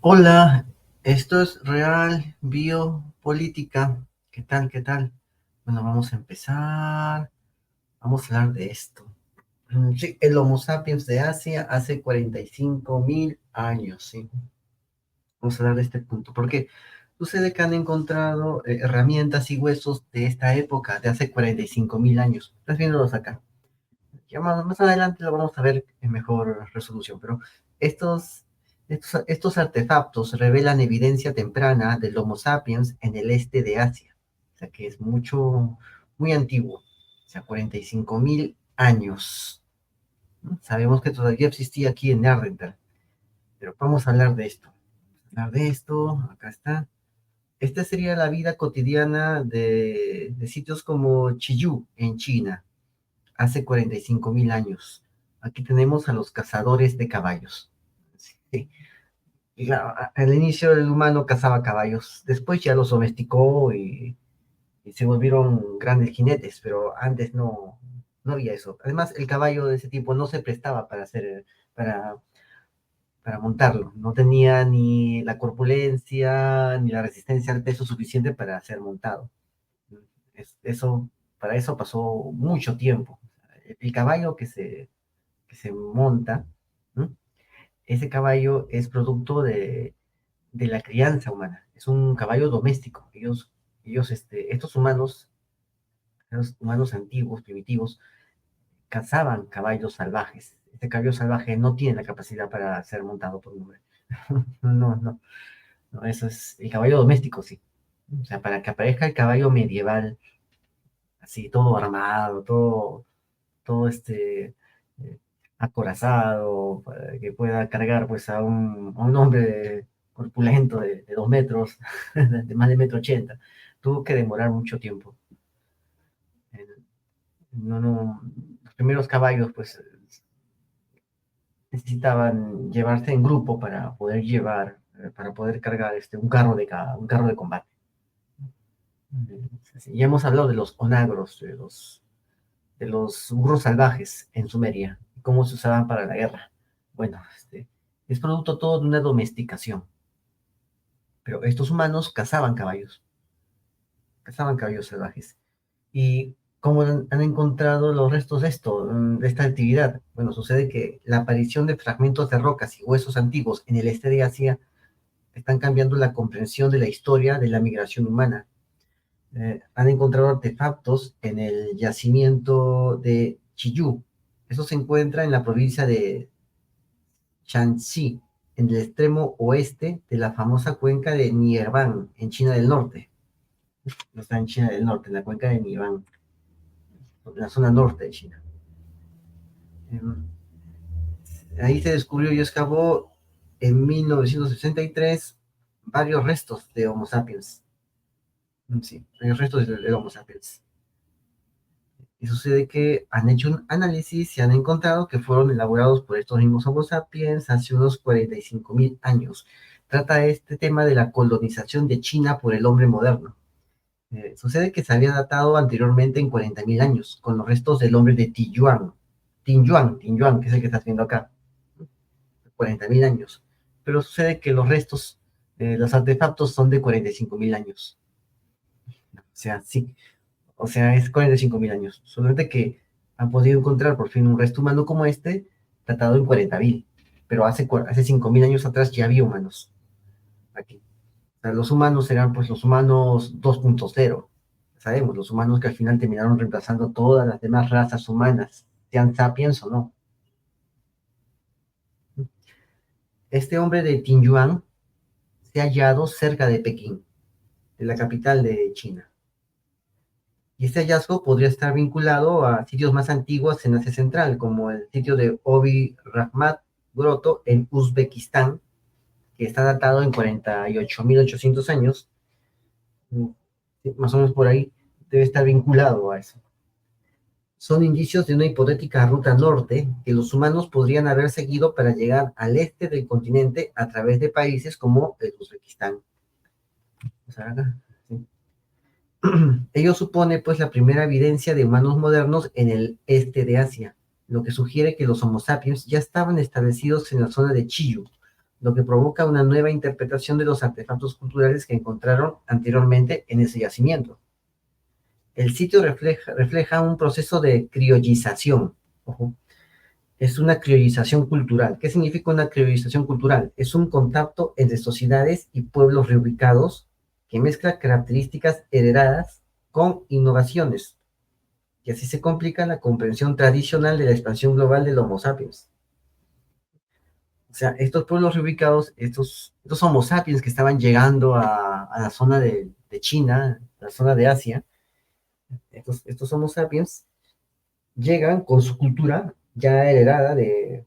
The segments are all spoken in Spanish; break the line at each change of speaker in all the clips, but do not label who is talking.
Hola, esto es Real Biopolítica. ¿Qué tal? ¿Qué tal? Bueno, vamos a empezar. Vamos a hablar de esto. Sí, el Homo sapiens de Asia hace 45.000 años, sí. Vamos a hablar de este punto, porque sucede que han encontrado herramientas y huesos de esta época, de hace 45.000 años. Estás viéndolos acá. Ya más adelante lo vamos a ver en mejor resolución, pero estos, estos artefactos revelan evidencia temprana del Homo sapiens en el este de Asia, o sea que es muy antiguo, o sea, 45.000 años. ¿No? Sabemos que todavía existía aquí en Neandertal, pero vamos a hablar de esto. Vamos a hablar de esto, acá está. Esta sería la vida cotidiana de sitios como Chiyu, en China hace 45.000 años. Aquí tenemos a los cazadores de caballos. Sí. Y al inicio el humano cazaba caballos, después ya los domesticó y se volvieron grandes jinetes, pero antes no había eso. Además, el caballo de ese tipo no se prestaba para, para montarlo. No tenía ni la corpulencia ni la resistencia al peso suficiente para ser montado. Eso, para eso pasó mucho tiempo. El caballo que se monta, ¿no? Ese caballo es producto de la crianza humana, es un caballo doméstico. Estos humanos antiguos, primitivos, cazaban caballos salvajes. Este caballo salvaje no tiene la capacidad para ser montado por un hombre. No, no, no, no, eso es el caballo doméstico, sí. O sea, para que aparezca el caballo medieval, así todo armado, todo eh, acorazado, para que pueda cargar pues a un hombre corpulento de 2 metros, de más de 1,80 m. Tuvo que demorar mucho tiempo. No, no, los primeros caballos pues necesitaban llevarse en grupo para poder cargar un carro de combate. Ya hemos hablado de los onagros, de los burros salvajes en Sumeria, cómo se usaban para la guerra. Bueno, es producto todo de una domesticación, pero estos humanos cazaban caballos salvajes. ¿Y cómo han encontrado los restos de esta actividad? Bueno, sucede que la aparición de fragmentos de rocas y huesos antiguos en el este de Asia están cambiando la comprensión de la historia de la migración humana. Han encontrado artefactos en el yacimiento de Chiyu. Eso se encuentra en la provincia de Shanxi, en el extremo oeste de la famosa cuenca de Nierban, en China del Norte. No está en China del Norte, en la cuenca de Nierban, en la zona norte de China. Ahí se descubrió y excavó en 1963 varios restos de Homo sapiens. Sí, varios restos de Homo sapiens. Y sucede que han hecho un análisis y han encontrado que fueron elaborados por estos mismos Homo sapiens hace unos 45.000 años. Trata este tema de la colonización de China por el hombre moderno. Sucede que se había datado anteriormente en 40.000 años, con los restos del hombre de Tinyuan, que es el que estás viendo acá, 40.000 años. Pero sucede que los restos, los artefactos son de 45.000 años. O sea, sí, o sea, es 45.000 años. Solamente que han podido encontrar por fin un resto humano como este, datado en 40.000. Pero hace 5.000 años atrás ya había humanos aquí. O sea, los humanos eran pues los humanos 2.0. Sabemos, los humanos que al final terminaron reemplazando todas las demás razas humanas, sean sapiens o no. Este hombre de Tinyuan se ha hallado cerca de Pekín, de la capital de China. Y este hallazgo podría estar vinculado a sitios más antiguos en Asia Central, como el sitio de Obi Rahmat Groto en Uzbekistán, que está datado en 48.800 años, más o menos por ahí, debe estar vinculado a eso. Son indicios de una hipotética ruta norte que los humanos podrían haber seguido para llegar al este del continente a través de países como el Uzbekistán. O sea, acá, ¿sí? Ello supone pues la primera evidencia de humanos modernos en el este de Asia, lo que sugiere que los Homo sapiens ya estaban establecidos en la zona de Chiyu, lo que provoca una nueva interpretación de los artefactos culturales que encontraron anteriormente en ese yacimiento. El sitio refleja un proceso de criollización. Ojo, es una criollización cultural. ¿Qué significa una criollización cultural? Es un contacto entre sociedades y pueblos reubicados que mezcla características heredadas con innovaciones, y así se complica la comprensión tradicional de la expansión global del Homo sapiens. O sea, estos pueblos reubicados, estos Homo sapiens que estaban llegando a la zona de China, la zona de Asia, estos Homo sapiens llegan con su cultura ya heredada de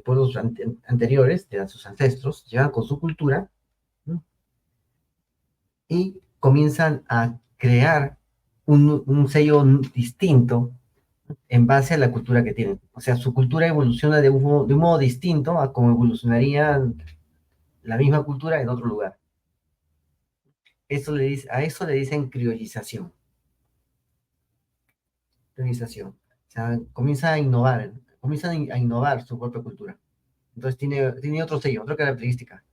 pueblos anteriores, de sus ancestros, llegan con su cultura, ¿no? Y comienzan a crear un sello distinto en base a la cultura que tienen. O sea, su cultura evoluciona de un modo distinto a como evolucionaría la misma cultura en otro lugar. A eso le dicen criollización. Criollización. O sea, comienza a innovar su propia cultura. Entonces tiene otro sello, otra característica.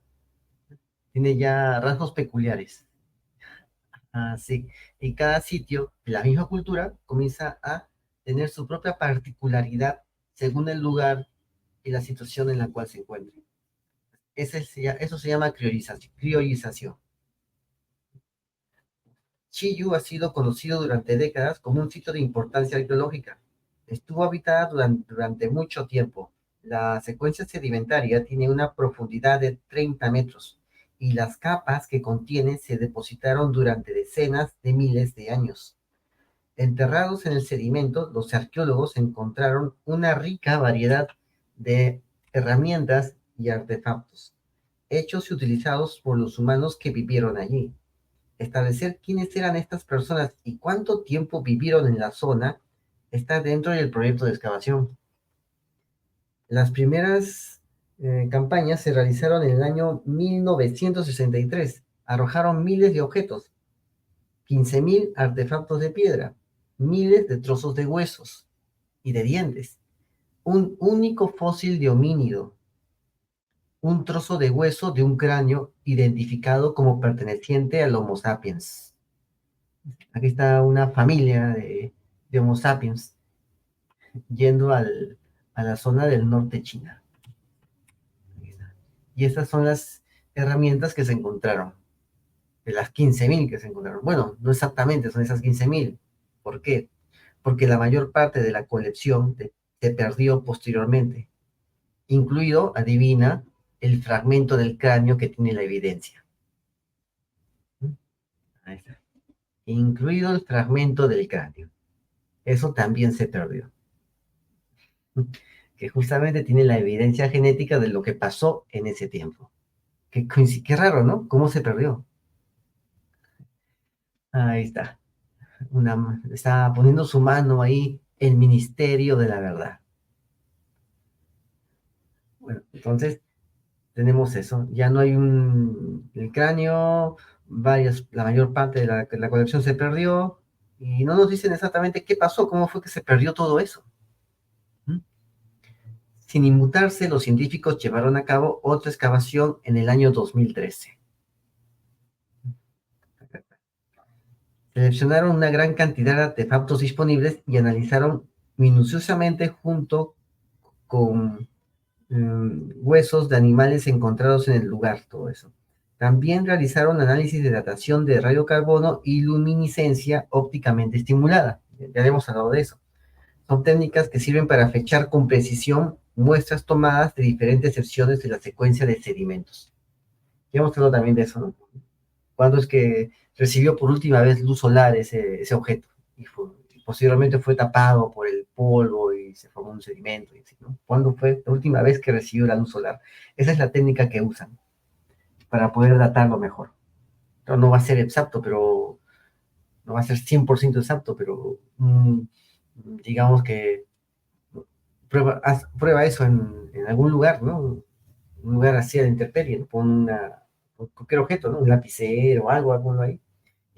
Tiene ya rasgos peculiares. Sí. Y cada sitio, la misma cultura, comienza a tener su propia particularidad según el lugar y la situación en la cual se encuentre. Eso se llama criollización. Chiyu ha sido conocido durante décadas como un sitio de importancia arqueológica. Estuvo habitada durante mucho tiempo. La secuencia sedimentaria tiene una profundidad de 30 metros y las capas que contiene se depositaron durante decenas de miles de años. Enterrados en el sedimento, los arqueólogos encontraron una rica variedad de herramientas y artefactos, hechos y utilizados por los humanos que vivieron allí. Establecer quiénes eran estas personas y cuánto tiempo vivieron en la zona está dentro del proyecto de excavación. Las primeras campañas se realizaron en el año 1963. Arrojaron miles de objetos, 15.000 artefactos de piedra, miles de trozos de huesos y de dientes, un único fósil de homínido, un trozo de hueso de un cráneo identificado como perteneciente al Homo sapiens. Aquí está una familia de Homo sapiens yendo a la zona del norte de China. Y estas son las herramientas que se encontraron, de las 15.000 que se encontraron. Bueno, no exactamente son esas 15.000. ¿Por qué? Porque la mayor parte de la colección se perdió posteriormente, incluido, adivina, el fragmento del cráneo que tiene la evidencia. Ahí está. Incluido el fragmento del cráneo. Eso también se perdió. Que justamente tiene la evidencia genética de lo que pasó en ese tiempo. Qué raro, ¿no? ¿Cómo se perdió? Ahí está. Está poniendo su mano ahí el Ministerio de la Verdad. Bueno, entonces tenemos eso. Ya no hay el cráneo, la mayor parte de la colección se perdió y no nos dicen exactamente qué pasó, cómo fue que se perdió todo eso. ¿Mm? Sin inmutarse, los científicos llevaron a cabo otra excavación en el año 2013. Seleccionaron una gran cantidad de artefactos disponibles y analizaron minuciosamente junto con huesos de animales encontrados en el lugar, todo eso. También realizaron análisis de datación de radiocarbono y luminiscencia ópticamente estimulada. Ya hemos hablado de eso. Son técnicas que sirven para fechar con precisión muestras tomadas de diferentes secciones de la secuencia de sedimentos. Ya hemos hablado también de eso, ¿no? Cuándo es que recibió por última vez luz solar ese objeto y posteriormente fue tapado por el polvo y se formó un sedimento, y así, ¿no? ¿Cuándo fue la última vez que recibió la luz solar? Esa es la técnica que usan para poder datarlo mejor. Pero no va a ser exacto, pero no va a ser 100% exacto, pero digamos que prueba eso en algún lugar, ¿no? Un lugar así a la intemperie, ¿no? Pon cualquier objeto, ¿no? Un lapicero o algo, ponlo ahí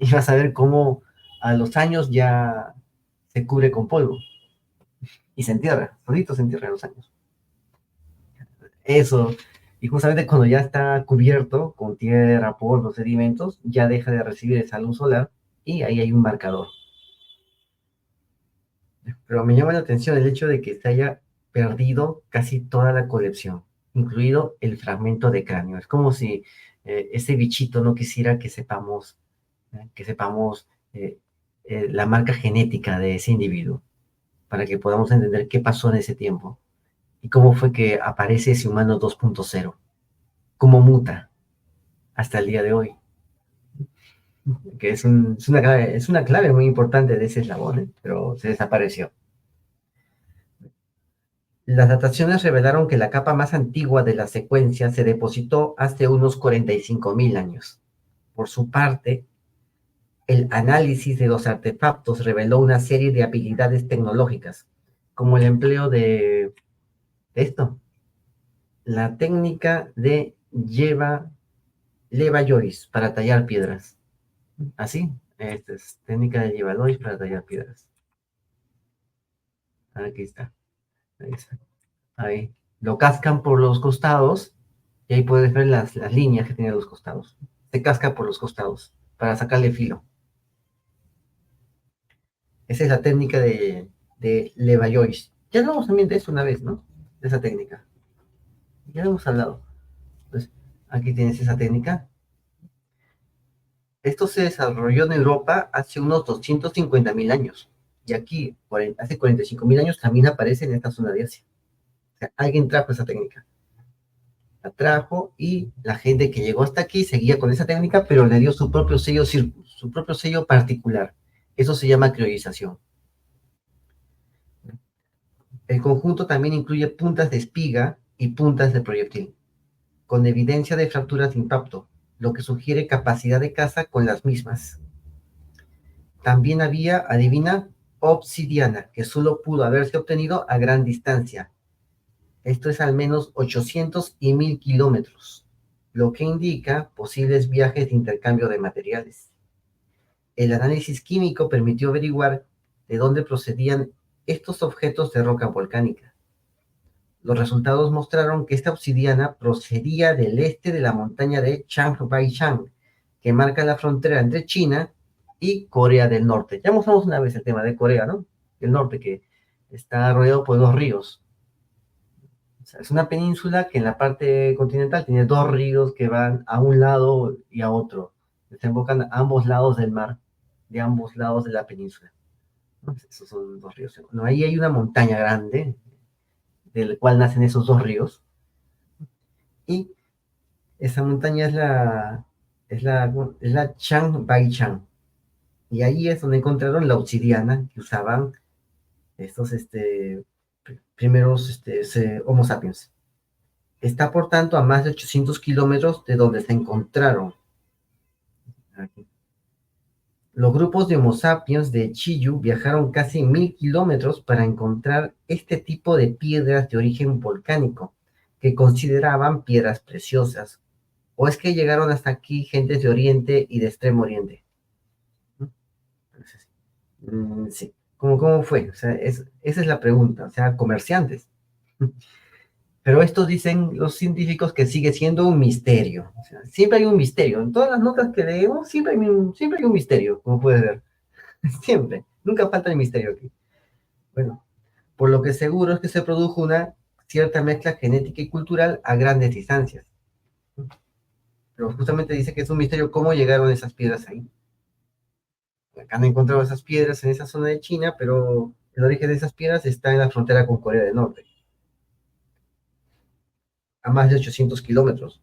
y vas a ver cómo a los años ya se cubre con polvo y se entierra, solito se entierra a los años. Eso. Y justamente cuando ya está cubierto con tierra, polvo, sedimentos, ya deja de recibir esa luz solar y ahí hay un marcador. Pero me llama la atención el hecho de que se haya perdido casi toda la colección, incluido el fragmento de cráneo. Es como si ese bichito no quisiera que sepamos la marca genética de ese individuo, para que podamos entender qué pasó en ese tiempo y cómo fue que aparece ese humano 2.0, cómo muta hasta el día de hoy, que es una clave muy importante de ese eslabón, ¿eh? Pero se desapareció. Las dataciones revelaron que la capa más antigua de la secuencia se depositó hace unos 45.000 años. Por su parte, el análisis de los artefactos reveló una serie de habilidades tecnológicas, como el empleo de esto, la técnica de Levallois para tallar piedras. Así, esta es técnica de Levallois para tallar piedras. Aquí está. Ahí está. Ahí. Lo cascan por los costados y ahí puedes ver las líneas que tiene los costados. Se casca por los costados para sacarle filo. Esa es la técnica de Levallois. Ya hablamos también de eso una vez, ¿no? De esa técnica. Ya hemos hablado. Entonces, aquí tienes esa técnica. Esto se desarrolló en Europa hace unos 250.000 años. Y aquí, hace 45.000 años, también aparece en esta zona de Asia. O sea, alguien trajo esa técnica. La trajo y la gente que llegó hasta aquí seguía con esa técnica, pero le dio su propio sello su propio sello particular. Eso se llama criollización. El conjunto también incluye puntas de espiga y puntas de proyectil, con evidencia de fracturas de impacto, lo que sugiere capacidad de caza con las mismas. También había, adivina, obsidiana, que solo pudo haberse obtenido a gran distancia. Esto es al menos 800 y 1.000 kilómetros, lo que indica posibles viajes de intercambio de materiales. El análisis químico permitió averiguar de dónde procedían estos objetos de roca volcánica. Los resultados mostraron que esta obsidiana procedía del este de la montaña de Changbai-Chang, que marca la frontera entre China y Corea del Norte. Ya mostramos una vez el tema de Corea, ¿no? El norte, que está rodeado por dos ríos. O sea, es una península que en la parte continental tiene dos ríos que van a un lado y a otro. Desembocan a ambos lados del mar, de ambos lados de la península, ¿no? Esos son dos ríos. No, ahí hay una montaña grande, del cual nacen esos dos ríos, y esa montaña es la Chiang Bai-Chang. Y ahí es donde encontraron la obsidiana que usaban estos primeros Homo sapiens. Está por tanto a más de 800 kilómetros de donde se encontraron. Aquí. Los grupos de Homo sapiens de Chiyu viajaron casi 1.000 kilómetros para encontrar este tipo de piedras de origen volcánico, que consideraban piedras preciosas. ¿O es que llegaron hasta aquí gentes de Oriente y de Extremo Oriente? Entonces, sí. ¿Cómo fue? O sea, esa es la pregunta. O sea, comerciantes. Pero estos dicen los científicos que sigue siendo un misterio. O sea, siempre hay un misterio. En todas las notas que leemos, siempre hay un misterio, como puedes ver. Siempre. Nunca falta el misterio aquí. Bueno, por lo que seguro es que se produjo una cierta mezcla genética y cultural a grandes distancias. Pero justamente dice que es un misterio cómo llegaron esas piedras ahí. Han encontrado esas piedras en esa zona de China, pero el origen de esas piedras está en la frontera con Corea del Norte, a más de 800 kilómetros.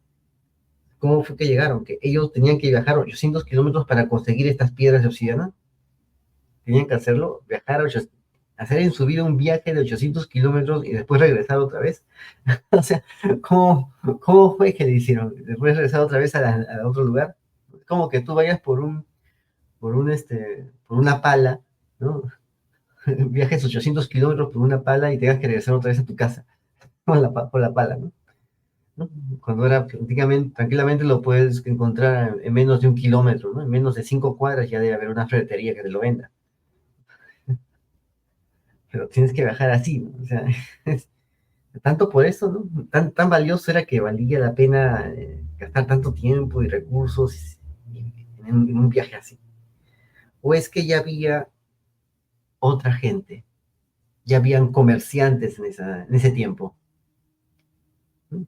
¿Cómo fue que llegaron? Que ellos tenían que viajar 800 kilómetros para conseguir estas piedras de obsidiana. Tenían que hacerlo, viajar hacer en su vida un viaje de 800 kilómetros y después regresar otra vez. O sea, ¿cómo fue que le hicieron? Después regresar otra vez a otro lugar. Como que tú vayas por una pala, ¿no? Viajes 800 kilómetros por una pala y tengas que regresar otra vez a tu casa con la pala, ¿no? ¿No? Cuando era prácticamente, tranquilamente lo puedes encontrar en menos de 1 kilómetro, ¿no? En menos de 5 cuadras ya debe haber una ferretería que te lo venda. Pero tienes que viajar así, ¿no? O sea, es Tanto por eso, ¿no? Tan valioso era que valía la pena gastar tanto tiempo y recursos en un viaje así. O es que ya había otra gente, ya habían comerciantes en ese tiempo, ¿no?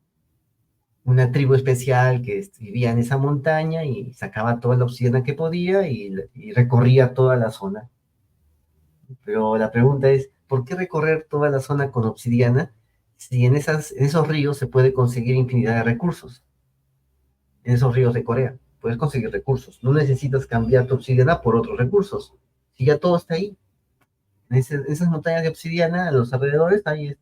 Una tribu especial que vivía en esa montaña y sacaba toda la obsidiana que podía y recorría toda la zona. Pero la pregunta es, ¿por qué recorrer toda la zona con obsidiana si en esos ríos se puede conseguir infinidad de recursos? En esos ríos de Corea puedes conseguir recursos. No necesitas cambiar tu obsidiana por otros recursos. Si ya todo está ahí. En esas montañas de obsidiana, a los alrededores, hay,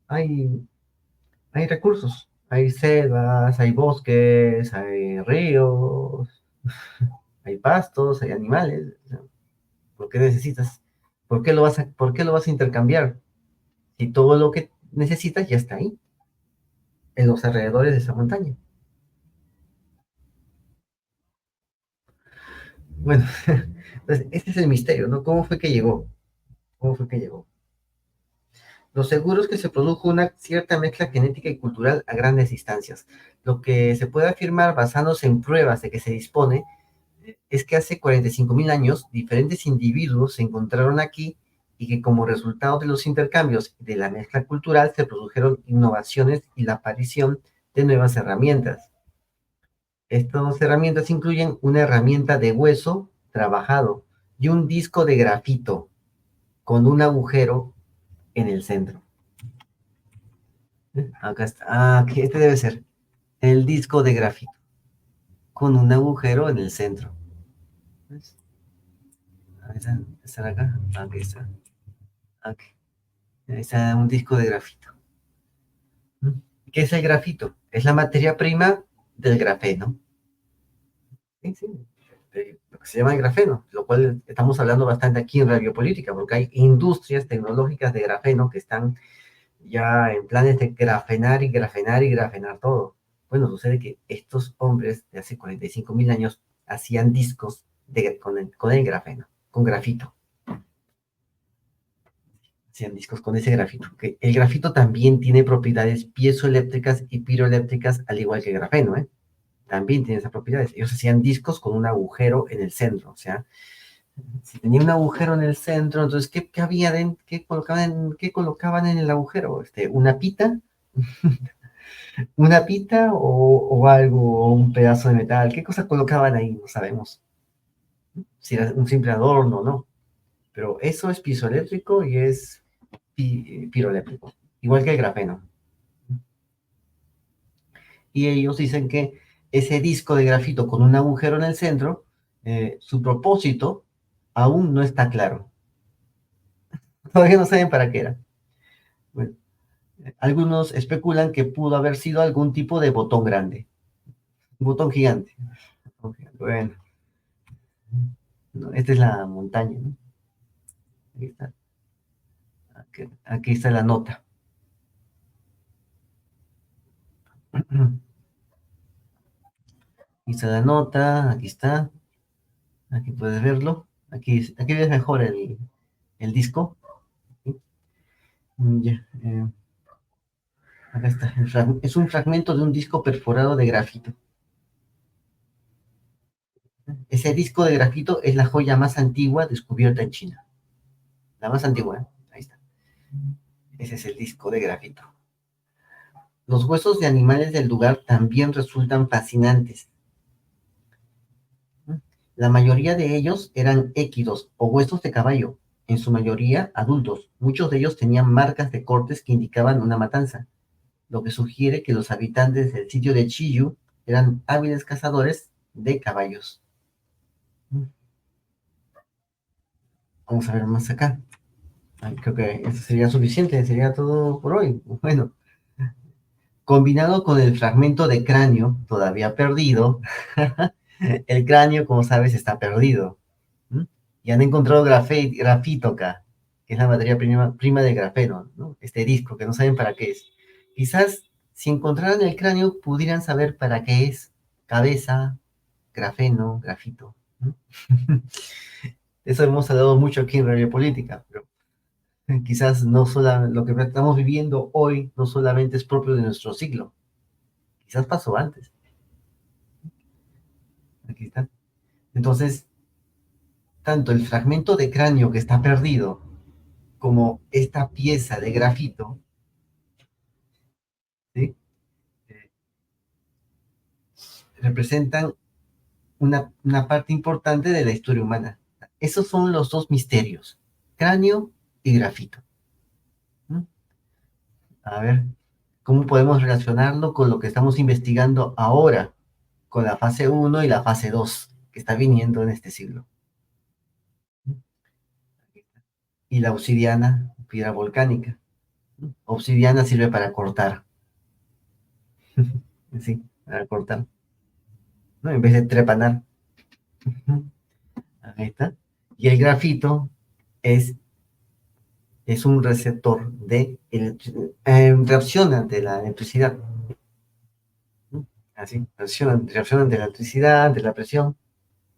hay recursos. Hay selvas, hay bosques, hay ríos, hay pastos, hay animales. ¿Por qué necesitas? ¿Por qué lo vas a intercambiar? Si todo lo que necesitas ya está ahí, en los alrededores de esa montaña. Bueno, entonces, este es el misterio, ¿no? ¿Cómo fue que llegó? ¿Cómo fue que llegó? Lo seguro es que se produjo una cierta mezcla genética y cultural a grandes distancias. Lo que se puede afirmar basándose en pruebas de que se dispone es que hace 45.000 años diferentes individuos se encontraron aquí y que como resultado de los intercambios y de la mezcla cultural se produjeron innovaciones y la aparición de nuevas herramientas. Estas herramientas incluyen una herramienta de hueso trabajado y un disco de grafito con un agujero en el centro. Acá está. Ah, que este debe ser el disco de grafito con un agujero en el centro. ¿Ves? Ahí está, ¿están acá? Aquí está. Aquí. Ahí está un disco de grafito. ¿Mm? ¿Qué es el grafito? Es la materia prima del grafeno. Sí, sí. Lo que se llama el grafeno, lo cual estamos hablando bastante aquí en Radiopolítica, porque hay industrias tecnológicas de grafeno que están ya en planes de grafenar y grafenar y grafenar todo. Bueno, sucede que estos hombres de hace 45.000 años hacían discos con el grafeno, con grafito. Hacían discos con ese grafito. Que el grafito también tiene propiedades piezoeléctricas y piroeléctricas, al igual que el grafeno, ¿eh? También tiene esas propiedades. Ellos hacían discos con un agujero en el centro, o sea, si tenía un agujero en el centro, entonces, ¿qué había dentro? ¿Qué colocaban en el agujero? ¿Una pita? ¿Una pita o algo, o un pedazo de metal? ¿Qué cosa colocaban ahí? No sabemos. Si era un simple adorno o no. Pero eso es piezoeléctrico y es piroeléctrico. Igual que el grafeno. Y ellos dicen que ese disco de grafito con un agujero en el centro, su propósito aún no está claro. Todavía no saben para qué era. Bueno, algunos especulan que pudo haber sido algún tipo de botón grande. Un botón gigante. Bueno, no, esta es la montaña, ¿no? Aquí está. Aquí está la nota. Aquí está la nota, aquí está. Aquí puedes verlo. Aquí ves mejor el disco. ¿Sí? Ya, acá está. Es un fragmento de un disco perforado de grafito. Ese disco de grafito es la joya más antigua descubierta en China. La más antigua, ¿eh? Ahí está. Ese es el disco de grafito. Los huesos de animales del lugar también resultan fascinantes. La mayoría de ellos eran équidos o huesos de caballo, en su mayoría adultos. Muchos de ellos tenían marcas de cortes que indicaban una matanza, lo que sugiere que los habitantes del sitio de Chiyu eran hábiles cazadores de caballos. Vamos a ver más acá. Ay, creo que eso sería suficiente, sería todo por hoy. Bueno, combinado con el fragmento de cráneo todavía perdido, el cráneo, como sabes, está perdido. ¿M? Y han encontrado grafito acá, que es la materia prima del grafeno, ¿no? Este disco, que no saben para qué es. Quizás si encontraran el cráneo, pudieran saber para qué es. Cabeza, grafeno, grafito. ¿No? Eso hemos hablado mucho aquí en Radio Política, pero Quizás no solo lo que estamos viviendo hoy no solamente es propio de nuestro siglo, quizás pasó antes. Aquí está. Entonces, tanto el fragmento de cráneo que está perdido como esta pieza de grafito, ¿sí? Eh, representan una parte importante de la historia humana. Esos son los dos misterios, cráneo y grafito. ¿Mm? A ver, ¿cómo podemos relacionarlo con lo que estamos investigando ahora, con la fase uno y la fase 2 que está viniendo en este siglo? ¿Mm? Y la obsidiana, piedra volcánica. ¿Mm? Obsidiana sirve para cortar, sí, para cortar, ¿no? En vez de trepanar. ¿Mm? Ahí está. Y el grafito es, es un receptor de reacción ante la electricidad. ¿Mm? Así, reacciona ante la electricidad, ante la presión,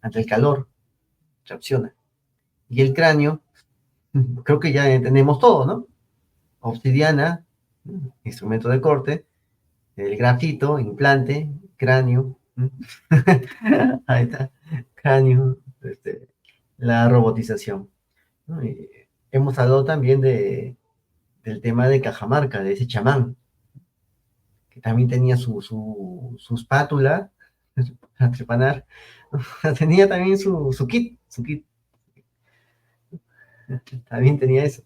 ante el calor, reacciona. Y el cráneo, creo que ya entendemos todo, ¿no? Obsidiana, instrumento de corte, el grafito, implante, cráneo. Ahí está, cráneo, la robotización. ¿No? Y hemos hablado también del tema de Cajamarca, de ese chamán, que también tenía su espátula a trepanar. Tenía también su kit, también tenía eso.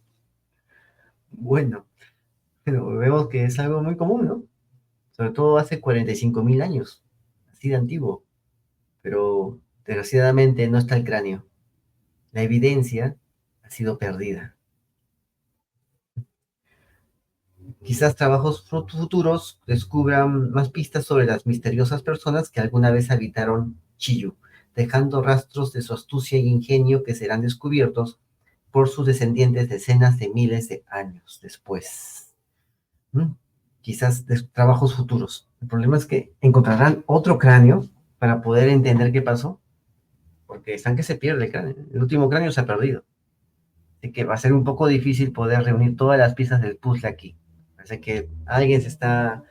Bueno, pero vemos que es algo muy común, ¿no? Sobre todo hace 45.000 años, así de antiguo. Pero desgraciadamente no está el cráneo. La evidencia ha sido perdida. Quizás trabajos futuros descubran más pistas sobre las misteriosas personas que alguna vez habitaron Chiyu, dejando rastros de su astucia y ingenio que serán descubiertos por sus descendientes decenas de miles de años después. ¿Mm? Quizás trabajos futuros. El problema es que encontrarán otro cráneo para poder entender qué pasó, porque están que se pierde el cráneo. El último cráneo se ha perdido. Así que va a ser un poco difícil poder reunir todas las piezas del puzzle aquí. Así que alguien se está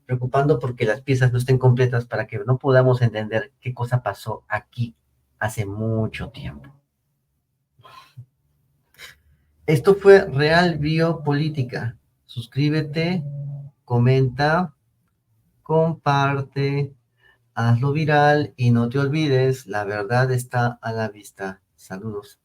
preocupando porque las piezas no estén completas para que no podamos entender qué cosa pasó aquí hace mucho tiempo. Esto fue Real Biopolítica. Suscríbete, comenta, comparte, hazlo viral y no te olvides, la verdad está a la vista. Saludos.